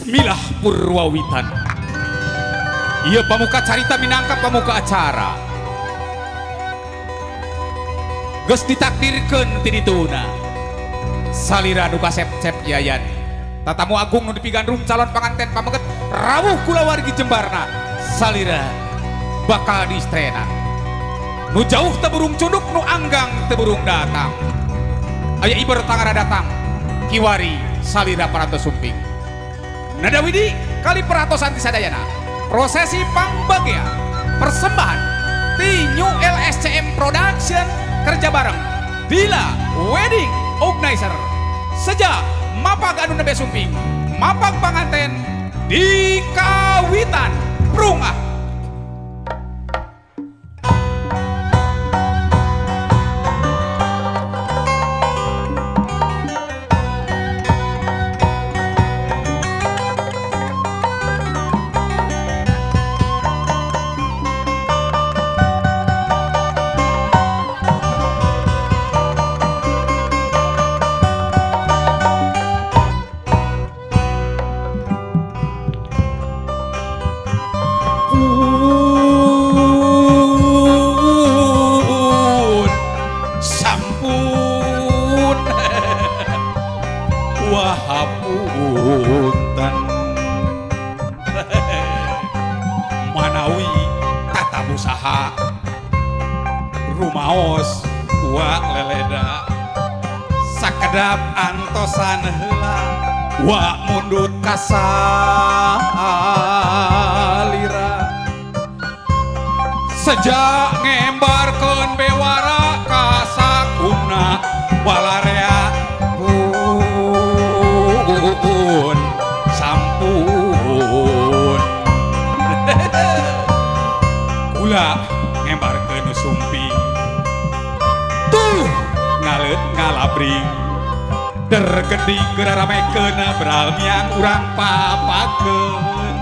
Bismillah Purwawitan. Iya pamuka carita minangka pamuka acara. Geus ditakdirkeun ti dituna. Salira nu kasep-cep yayan. Tatamu agung nu dipigandung calon panganten pameget rawuh kula wargi Jembarna. Salira bakal diistrena. Nu jauh teu burung cunduk, nu anggang teu burung datang. Aya iber tangara datang. Kiwari salira paratos sumping. Nada widi kali peratosan ti sadayana. Prosesi pangbagia persembahan ti New LSCM Production kerja bareng Dila Wedding Organizer. Sejak mapag anu nembe sumping, mapag panganten di kawitan prungah. Wahapunten manawi tata usaha rumaos wa leleda sakedap antosan heula wa mundut kasalira sejak ngembarkeun bewara kasakuna walarea sampun kula ngembarkeun sumping tuh ngalet ngalabring dergedi geraramekeun beralmiang urang papakeun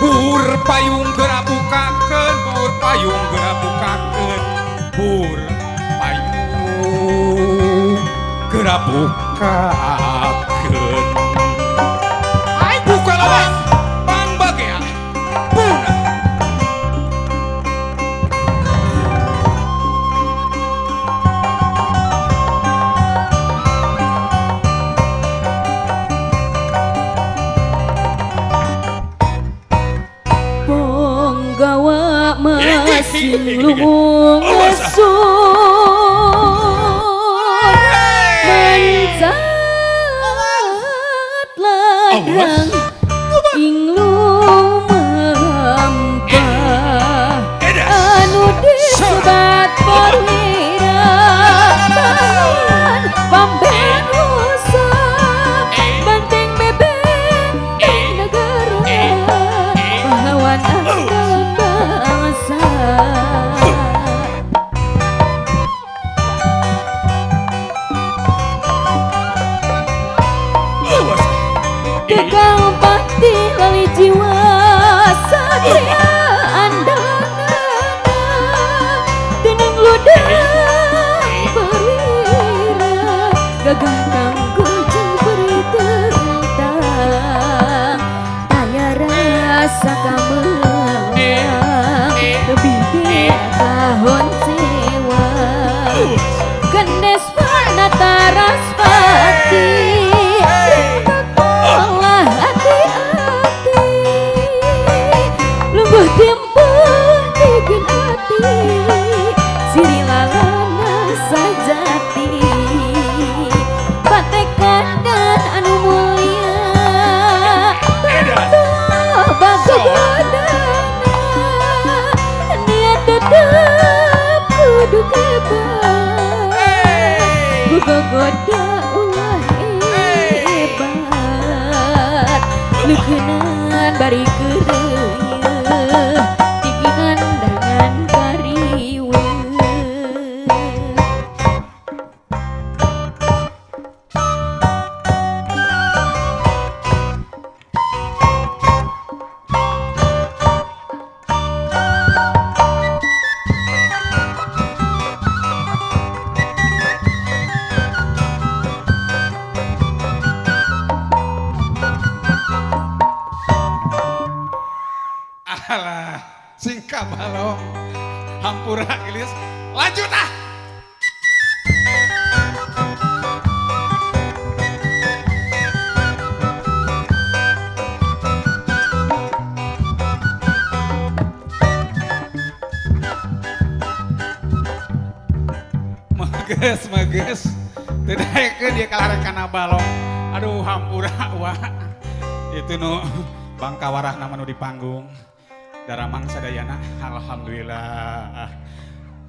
bur payung gerabukakeun bur payung gerabukakeun bur payung gerabukakeun. Ai buka lawas pangbagia punah. Penggawa masing luhung ngesun mencat ladang inglung melampah anu disebat perwira bahan pamben usah banteng bebek negara pahlawan andalan bangsa. Dekang pati lali jiwa satria andalanana tenang ludah perwira gagah kanggo jeung beri tentang aya rasa kamelang lebih di tahun sewa gendes panata raspati timpah bikin hati siri lalana sajati patekan dan anu mulia tata bagagadana niat tetap kudu kebat gogoda ulah hebat leukeunaan bari keureuy tigingan dengan kariwe. singka balong hampura gelis lanjut ah. Mages tidak dia kalaran kana balong aduh hampura wah itu nu bangka warah nama nu di panggung daramang sadayana alhamdulillah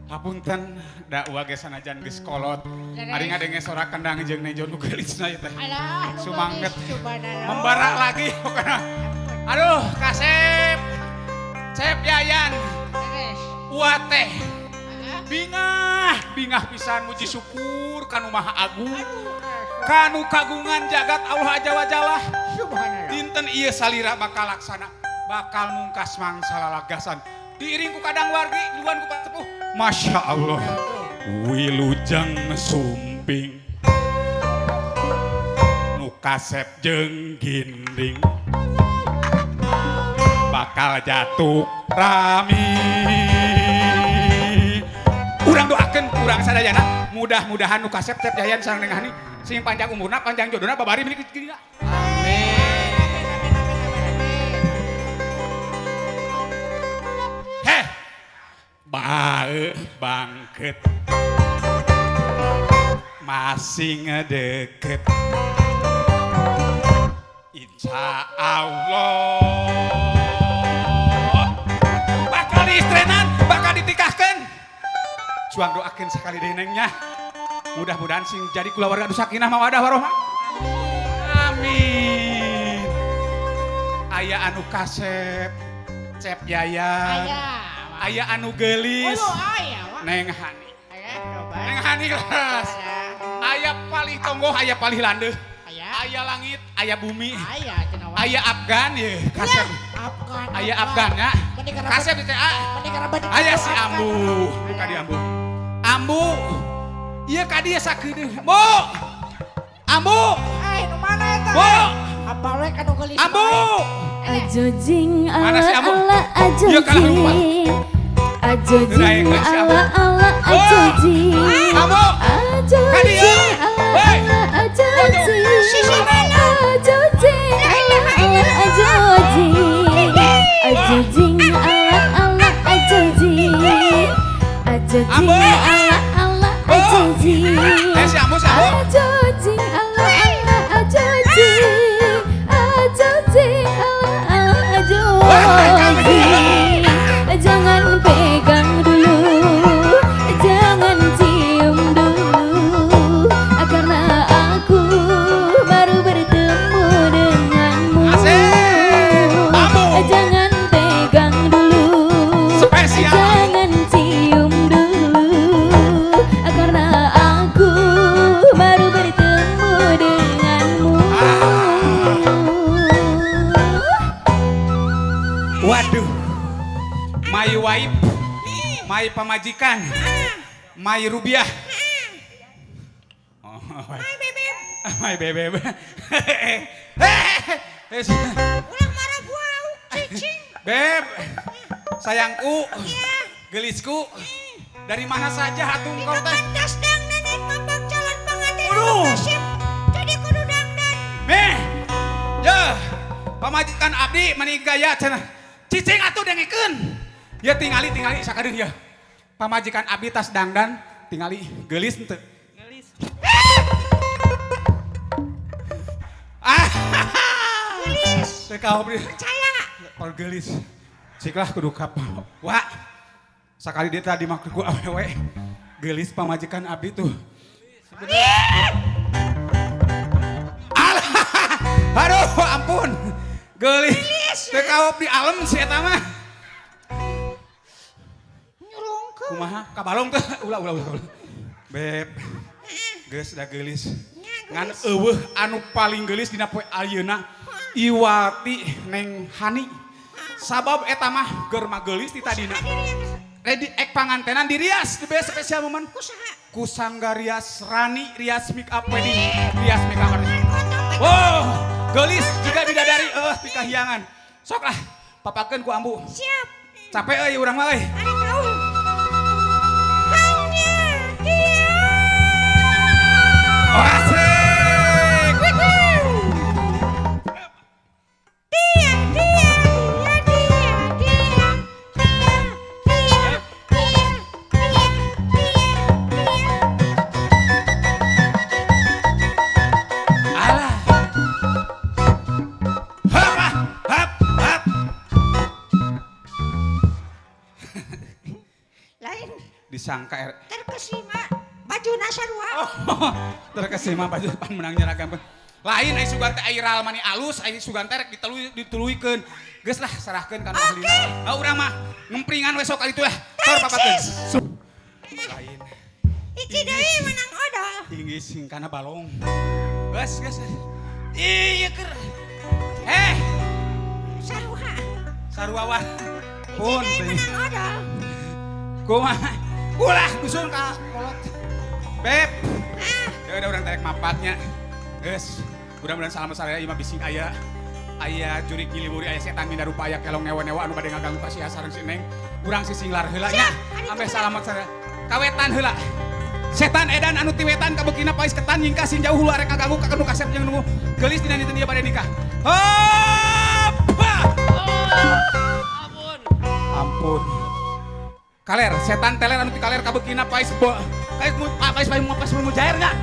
hapunten da uage sanajan geus kolot ari ngadenge sora kendang jeung nejo nu geulisna ieu teh sumangget membara lagi pokona aduh kasep Cep Yayan uat teh bingah pisan muji syukur kanu maha agung kanu kagungan jagat Allah aja wajalah dinten ieu salira bakal laksana bakal mungkas mangsa lalagasan diiring ku kadang wargi luan ku pasepuh Masya Allah wilujeng sumping nu kasep jeung ginding bakal jatuh rami urang doakeun urang sadayana mudah-mudahan nu kasep Cep Yayan sareng Neng Hani sing panjang umurna panjang jodohna babari milik kita. Amin. Heh. Bae bangket. Masih ngedeket. Insya Allah. Bakal diistrenan, bakal ditikahkeun. Juang doakeun sekali deui nengnya. Mudah-mudahan sing jadi kulawarga anu sakinah mawadah warohmah. Amin. Aya anu kasep Cep Yayan. Aya anu geulis. Neng Hani. Neng Hani geus. Aya palih tonggo, aya palih landeuh. Aya langit, aya bumi. Aya Afgan ye, kasep. Aya Afgan nya. Kasep di teh. Aya si Ambu. Buka di Ambu. Ambu. Iya kadi ya sakedeung. Bu. Ambu. Nu mana eta? Bu. Apa we kanu geulis? Ambu. Ajojing Mana si Ambu? ala Iya kan Ambu. ajojing ajojing ala ajojing Ambu. Kadi ya. ajojing ala ajojing ajojing ala ajojing ajojing ala ajojing ajojing Ambu. ala ajojing Si Ambu, si Ambu. ajojing ala ajojing ajojing ala ajojing jangan pegang dulu jangan cium dulu karena aku baru bertemu denganmu Asik. Ambu. jangan pegang dulu Spesial. jangan cium dulu karena aku baru bertemu denganmu Waduh. My wife. My pamajikan. My Rubiah. Oh, my bebek. Ulang marah gua, cicing. Beb, sayangku, gelisku, dari mana saja hatung kau teh? Pantas dang nenek mabak calon pengantin Aduh. kasep. Jadi kudu dangdan. Meh, ya, pamajikan abdi menigaya cenah. Cicing atuh dengekeun. Ya tingali sakadeung ya. Pamajikan abdi tas dangdan, tingali gelis henteu. Gelis. Gelis. Teu kaobri. Percaya. Pal gelis. Ciklah kudu kapal. Wah. Sakali dia tadi maksud ku awewe. Gelis pamajikan abdi tuh. Alah. Aduh ampun. Gelis. Teu kaobri alem si eta mah. Nyurungkeun. Kumaha kabalong teh ulah. Beb. Geus da gelis. Ngan eueuh anu paling gelis dina poe ayeuna Iwati Neng Hani. Sabab eta mah keur magelis ti tadina. Ready ek pangantenan di Rias di bea spesial momen ku Sangga Rias Rani Rias make up wedding Rias make up wedding. Oh, gelis juga bidadari ti kahiyangan. Sok lah papakeun ku Ambu. Siap. Capek urang mah euy. Ada tahu. Hanya dia. Oh, asik. Dia, dia, dia, dia, dia, dia, dia. Alah. Hap, hap, hap. Lain Disangka terkesima baju nasarua. oh, terkesima baju pan menang nyeragam. Lain ai sugan teh ai ral mani alus, ai sugan teh rek dituluykeun. Geus lah serahkeun kana ahlina. Urang mah ngempringan we sok kali itu lah. Tor papakeun. Lain Iki deui menang odol. tinggi sing kana balong. Geus. Ieu keur. Saruha. Saruawan. Iki Pun deui menang odol. kumaha? Ulah dusun ka kolot. Beb. Ah, Ya udah urang terek mapatnya. Geus. Mudah-mudahan salamet saraya imah bising aya jurik giliburi aya setan minda rupa aya kelong newa-newa anu bade ngaganggu ka sia sareng si Neng. Urang sisinglar heula nya. Ambe salamet saraya. Kawetan heula. Setan edan anu ti wetan kabukina pais ketan nyingkasin jauh hulu arek ngaganggu ka kanu kasep jeung nunggu geulis dina dinten dia bade nikah. Hop! Ampun. Kaler, setan teler anu ti kaler kabukina pais pais mujair nya.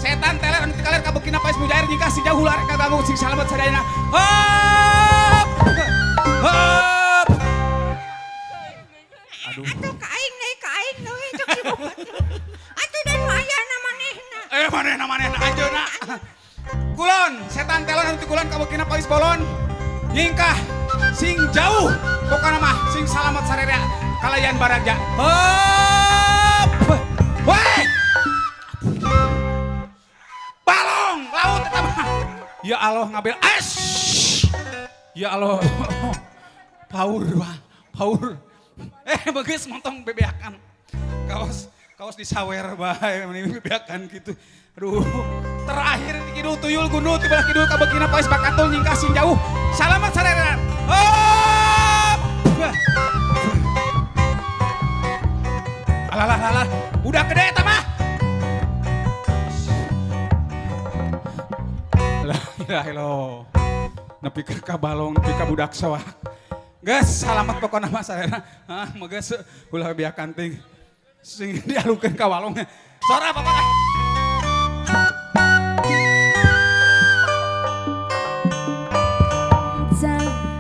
Setan teler anu ti kaler kabukina pais mujair nyingkasin jauh hulu arek ngaganggu sing salamet sadayana. Hop! Hop! Aduh. atuh ka aing deui cok si bobat. Atuh dan ayana manehna. Manehna anjeunna. Kulon, setan teler anu ti kulon kabukina pais bolon. Nyingkah sing jauh pokona mah sing salamet sararea kalayan baraja. Hop! Woi! Balong laut eta mah. Ya Allah ngambil es. Ya Allah. Paur wah, paur. Bagus montong bebeakan. Kaos disawer bae meni bebeakan gitu. Aduh, terakhir di kidul tuyul gunul tiba kidul kabekina pais bakatul nyingkasin jauh. Salamet sararea. Hop! Alah, udah gede eta mah. La ilaha illallah. Nepi ka balong, nepi ka budak sawah. Geus salamet pokona mah sarena. Hah, mah geus ulah biakan ting. Sing dialukeun ka walong. Sora apa kah?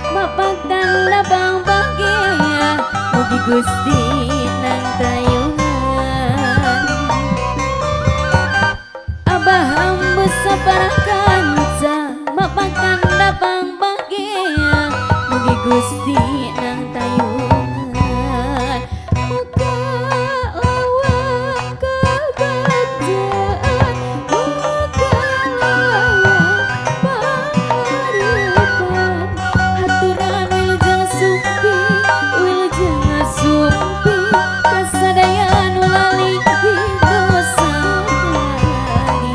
Mapagtan labang bahagia mugi Gusti nang tayungan Abah hambus saparakanca mapagtan labang bahagia mugi Gusti nang tayungan muga lawan kebahagiaan muga lawan pangharapan haturan Wilujeng sumpi kasadayan ulalinggi dosa kali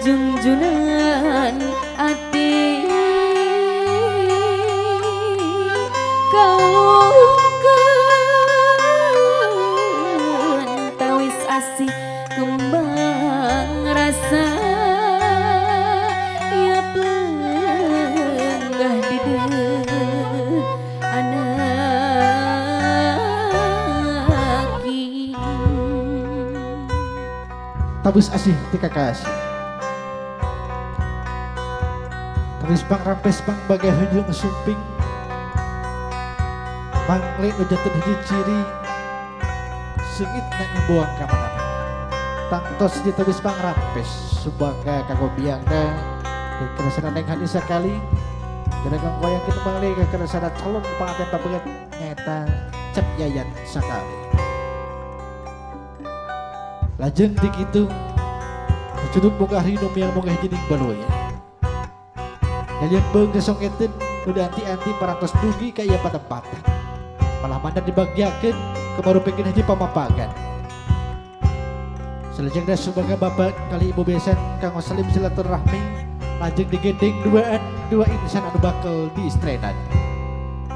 junjunan ati kalungkeun tawis asih kembang rasa ya pelenggah di anaki tabus asih ti kakasih tabus bang rampes bang bagai hujung sumping mangling ujatun hiji ciri sengit na nyembuang ka manana tangtos di tabus bang rampes subangga kagobiangna kekerasan neng hadi sakali gerakan koyang kita mangling kekerasan calon panganten pabegat nyata Cep Yayan sakali lajeng di kitu cuduk boga rinum yang boga jining baloya yang beung desongetin udah anti-anti parantos dugi kaya patempatan malah mandan dibagiakeun kemaru pengen haji pamapagan selajengna sebagai bapak kali ibu besan kang salim silaturahmi lajeng digending dua insan anu bakal diistrenan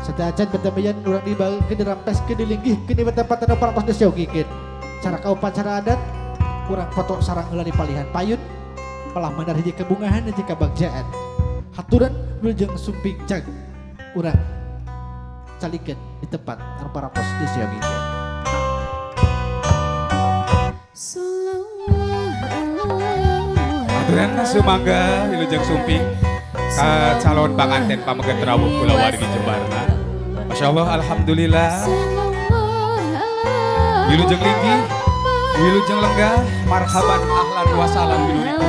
sedajan betamayan urang dibageun dirampeskeun dilinggihkeun di tempat anu parantos disyogikeun cara upacara adat kurang foto sarang heula di palihan payun malah mandar hiji kebungahan hiji kabagjaan haturan wilujeng sumping jag urang calikeun di tempat anu parantos disyogikeun Aturan sumangga wilujeng sumping ka calon panganten pameget rawuh kulawargi Jembarna. Masya Allah, alhamdulillah. Wilujeng linggih, wilujeng lenggah, marhaban ahlan wa salam wilujeng.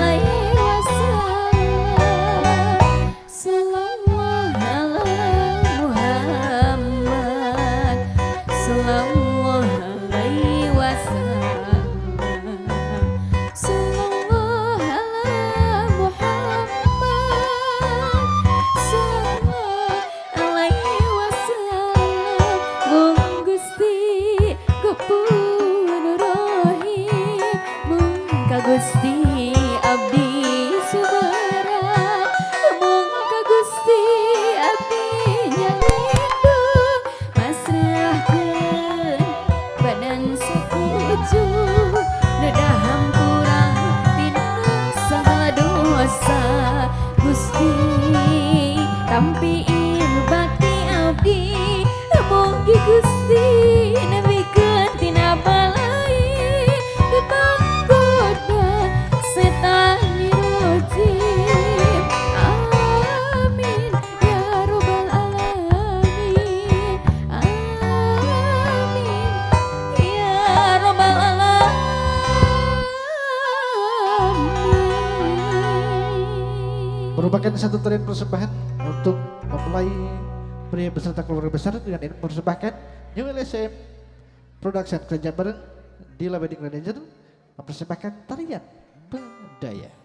Gusti abdi subara mung ka Gusti abdi nyalindung masrahkeun badan sakuju nedaham kurang tinang saha dosa Gusti tampi bakti abdi mugi Gusti nebikeun tina balai setan dirojim amin ya robbal alamin amin ya robbal alamin merupakan satu tarian persembahan untuk mempelai pria beserta keluarga besar dengan ini mempersembahkan New LSM Production kerja bareng di Wedding Manager mempersembahkan tarian budaya.